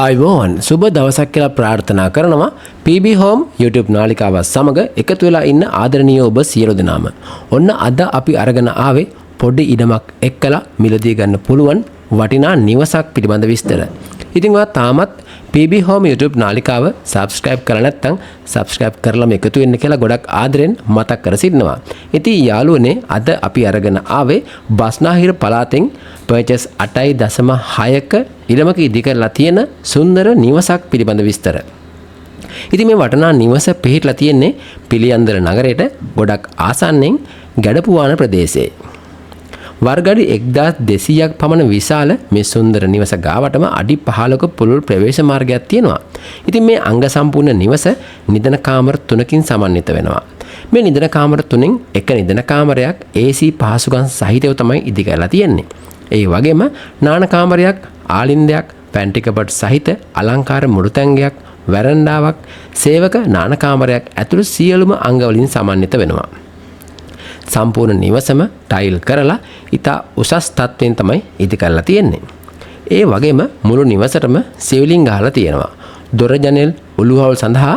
ආයුබෝවන් සුබ දවසක් කියලා ප්‍රාර්ථනා කරනවා PB Home YouTube නාලිකාව සමග එකතු වෙලා ඉන්න ආදරණීය ඔබ සියලු දෙනාම. ඔන්න අද අපි අරගෙන ආවේ පොඩි ඉඩමක් එක්කලා මිලදී ගන්න පුළුවන් වටිනා නිවසක් පිළිබඳ විස්තර. ඉතින් ඔයා තාමත් PB Home YouTube නාලිකාව subscribe කරලා නැත්නම් subscribe කරලාම එකතු වෙන්න කියලා ගොඩක් ආදරෙන් මතක් කර සිටිනවා. ඉතින් යාළුවනේ අද අපි අරගෙන ආවේ බස්නාහිර පළාතෙන් purchase 8.6ක ඉඩමක ඉදි කරලා තියෙන සුන්දර නිවසක් පිළිබඳ විස්තර. ඉතින් මේ වටිනා නිවස පිහිටලා තියෙන්නේ පිළියන්දර නගරයට ගොඩක් ආසන්නෙන් ගැඩපුවාන ප්‍රදේශයේ. වර්ගඩි 1200ක් පමණ විශාල මේ සුන්දර නිවස ගාවටම අඩි 15ක පුළුල් ප්‍රවේශ මාර්ගයක් තියෙනවා. ඉතින් මේ අංග සම්පූර්ණ නිවස නිදන කාමර 3කින් සමන්විත වෙනවා. මේ නිදන කාමර 3න් එක නිදන කාමරයක් AC පහසුකම් සහිතව තමයි ඉදි කරලා තියෙන්නේ. ඒ වගේම නාන කාමරයක්, ආලින්දයක්, පැන්ටි කබඩ් සහිත අලංකාර මුළුතැන්ගයක්, වරණ්ඩාවක්, සේවක නාන කාමරයක් ඇතුළු සියලුම අංග වලින් සමන්විත වෙනවා. සම්පූර්ණ නිවසම ටයිල් කරලා ඉතා උසස් තත්ත්වයෙන් තමයි ඉදි කරලා තියෙන්නේ. ඒ වගේම මුළු නිවසටම සිවිලින් ගහලා තියෙනවා. දොර ජනෙල් උළුහවල් සඳහා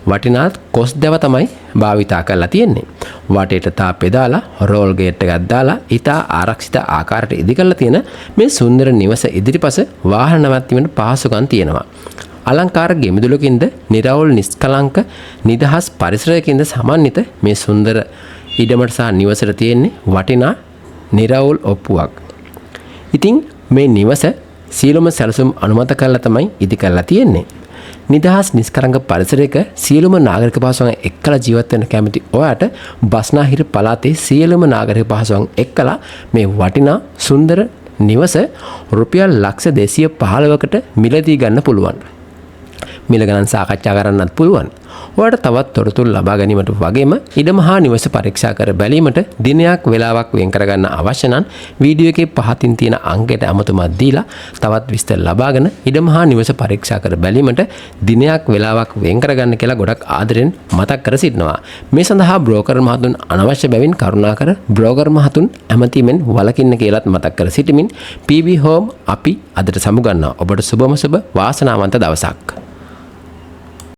වටිනා කොස් දැව තමයි භාවිතා කරලා තියෙන්නේ. වටේට තාප්පේ දාලා රෝල් ගේට් එකක් දාලා ඉතා ආරක්ෂිත ආකාරයට ඉදි කරලා තියෙන මේ සුන්දර නිවස ඉදිරිපස වාහන නවත්වීමට පහසුකම් තියෙනවා. අලංකාර ගෙමිදුලකින්ද නිරවුල් නිස්කලංක නිදහස් පරිසරයකින්ද සමන්විත මේ සුන්දර ඉඩමට සහ නිවසට තියෙන්නේ වටිනා නිරවුල් ඔප්පුවක්. ඉතින් මේ නිවස සියලුම සැලසුම් අනුමත කරලා තමයි ඉදි කරලා තියෙන්නේ. නිදහස් නිස්කලංක පරිසරයක සියලුම නාගරික පහසුකම් එක්කලා ජීවත් වෙන්න කැමති ඔයාට බස්නාහිර පළාතේ සියලුම නාගරික පහසුකම් එක්කලා මේ වටිනා සුන්දර නිවස රුපියල් ලක්ෂ 215කට මිලදී ගන්න පුළුවන්. මිල ගණන් සාකච්ඡා කරන්නත් පුළුවන්. ඔයාලට තවත් තොරතුරු ලබා ගැනීමට වගේම ඉඩම හා නිවස පරීක්ෂා කර බැලීමට දිනයක් වේලාවක් වෙන් කරගන්න අවශ්‍ය නම් වීඩියෝ එකේ පහතින් තියෙන අංකයට අමතමක් දීලා තවත් විස්තර ලබාගෙන ඉඩම හා නිවස පරීක්ෂා කර බැලීමට දිනයක් වේලාවක් වෙන් කරගන්න කියලා ගොඩක් ආදරෙන් මතක් කර සිටිනවා. මේ සඳහා බ්‍රෝකර් මහතුන් අනවශ්‍ය බැවින් කරුණාකර බ්‍රෝකර් මහතුන් ඇමතීමෙන් වළකින්න කියලාත් මතක් කර සිටිමින් PB Home අපි අදට සමුගන්නවා. ඔබට සුබම සුබ වාසනාවන්ත දවසක්.